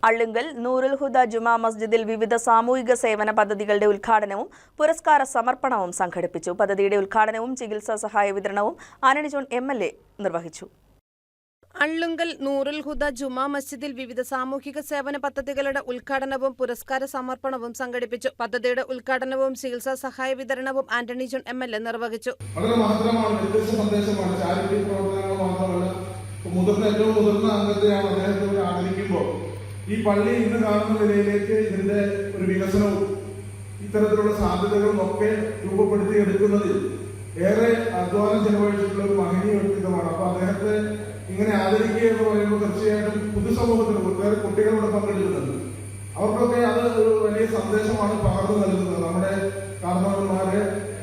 അള്ളുങ്കൽ നൂറുൽ ഹുദ ജുമാ മസ്ജിദിൽ വിവിധ സാമൂഹിക സേവന പദ്ധതികളുടെ ഉദ്ഘാടനവും പുരസ്കാര സമർപ്പണവും സംഘടിപ്പിച്ചു. പദ്ധതിയുടെ ഉദ്ഘാടനവും ചികിത്സാ സഹായ വിതരണവും ആന്റണി ജോൺ MLA നിർവഹിച്ചു. അള്ളുങ്കൽ നൂറുൽ ഹുദ ജുമാ മസ്ജിദിൽ വിവിധ സാമൂഹിക സേവന പദ്ധതികളുടെ ഉദ്ഘാടനവും പുരസ്കാര സമർപ്പണവും സംഘടിപ്പിച്ചു. പദ്ധതിയുടെ ഉദ്ഘാടനവും ചികിത്സാ സഹായ വിതരണവും ആന്റണി ജോൺ MLA നിർവഹിച്ചു. ഏറ്റവും മുതിർന്ന അംഗത്തെയാണ് അദ്ദേഹത്തെ ആദരിക്കുമ്പോൾ ഈ പള്ളി ഇന്ന് കാണുന്ന നിലയിലേക്ക് ഇതിന്റെ ഒരു വികസനവും ഇത്തരത്തിലുള്ള സാധ്യതകളും ഒക്കെ രൂപപ്പെടുത്തിയെടുക്കുന്നതിൽ ഏറെ അധ്വാനം ചെലവഴിച്ചിട്ടുള്ള ഒരു മഹനീയ വ്യക്തിത്വമാണ്. അപ്പൊ അദ്ദേഹത്തെ ഇങ്ങനെ ആദരിക്കുക എന്ന് പറയുമ്പോൾ തീർച്ചയായിട്ടും പൊതുസമൂഹത്തിന് ഒട്ടേറെ കുട്ടികളോട് പങ്കെടുക്കുന്നുണ്ട്. അവർക്കൊക്കെ അത് ഒരു വലിയ സന്ദേശമാണ് പകർന്നു നൽകുന്നത്. നമ്മുടെ കാരണവന്മാരെ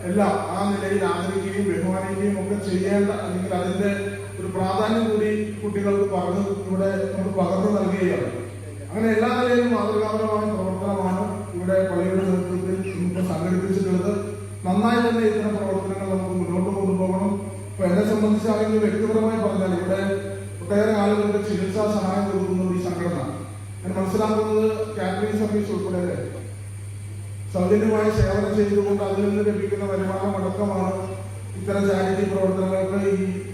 എല്ലാം ആ നിലയിൽ ആദരിക്കുകയും ബഹുമാനിക്കുകയും ഒക്കെ ചെയ്യേണ്ട, അല്ലെങ്കിൽ അതിന്റെ ഒരു പ്രാധാന്യം കൂടി കുട്ടികൾക്ക് ഇവിടെ നമുക്ക് പകർന്നു നൽകുകയാണ്. അങ്ങനെ എല്ലാ നിലയിലും മാതൃകാപരമായ പ്രവർത്തനമാണ് ഇവിടെ പള്ളിയുടെ നേതൃത്വത്തിൽ നമുക്ക് സംഘടിപ്പിച്ചിട്ടുള്ളത്. നന്നായി തന്നെ ഇത്തരം പ്രവർത്തനങ്ങൾ നമുക്ക് മുന്നോട്ട് കൊണ്ടുപോകണം. ഇപ്പൊ എന്നെ സംബന്ധിച്ചാണെങ്കിൽ വ്യക്തിപരമായി പറഞ്ഞാൽ ഇവിടെ ഒട്ടേറെ ആളുകളുടെ ചികിത്സാ സഹായം കൊടുക്കുന്നത് ഈ സംഘടന. ഞാൻ മനസ്സിലാക്കുന്നത് കാറ്ററിംഗ് സർവീസ് ഉൾപ്പെടെ സൗജന്യമായി സേവനം ചെയ്തുകൊണ്ട് അതിൽ നിന്ന് ലഭിക്കുന്ന വരുമാനം അടക്കമാണ് ഇത്തരം ചാരിറ്റി പ്രവർത്തനങ്ങൾക്ക്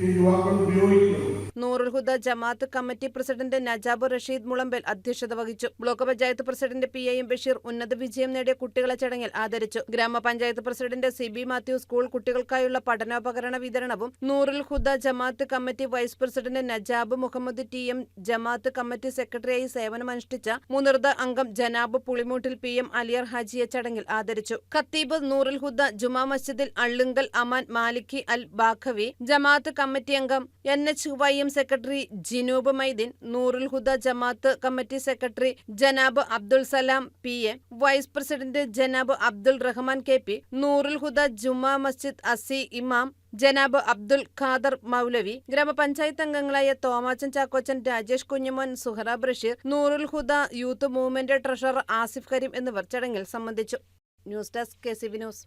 ഈ യുവാക്കൾ ഉപയോഗിക്കുന്നത്. നൂറുൽ ഹുദ ജമാഅത്ത് കമ്മിറ്റി പ്രസിഡന്റ് നജാബ് റഷീദ് മുളമ്പൽ അധ്യക്ഷത വഹിച്ചു. Block panchayat president PIM Basheer ഉന്നത വിജയം നേടിയ കുട്ടികളെ ചടങ്ങിൽ ആദരിച്ചു. ഗ്രാമപഞ്ചായത്ത് പ്രസിഡന്റ് CB മാത്യു സ്കൂൾ കുട്ടികൾക്കായുള്ള പഠനോപകരണ വിതരണവും, Noorul Huda Jamaat committee vice president Najab Muhammad TM, Jamaat committee സെക്രട്ടറിയായി സേവനമനുഷ്ഠിച്ച മുതിർന്ന അംഗം ജനാബ് പുളിമൂട്ടിൽ PM അലിയർ ഹാജിയെ ചടങ്ങിൽ ആദരിച്ചു. ഖത്തീബ് നൂറുൽ ഹുദ ജുമാ മസ്ജിദിൽ അള്ളുങ്കൽ അമാൻ മാലിക്കി അൽ ബാഖവി, ജമാഅത്ത് കമ്മിറ്റി അംഗം NHYM secretary Jinoob Maideen, Noorul Huda Jamaat committee secretary Janab Abdul Salam PA, vice president Janab Abdul Rahman KP, Noorul Huda Juma Masjid അസി ഇമാം ജനാബ് അബ്ദുൾ ഖാദർ മൗലവി, ഗ്രാമപഞ്ചായത്ത് അംഗങ്ങളായ Thomachan Chackochan, Rajesh Kunjumon, Suhara Basheer, Noorul Huda youth movement treasurer Asif Karim എന്നിവർ ചടങ്ങിൽ സംബന്ധിച്ചു. News desk KCV news.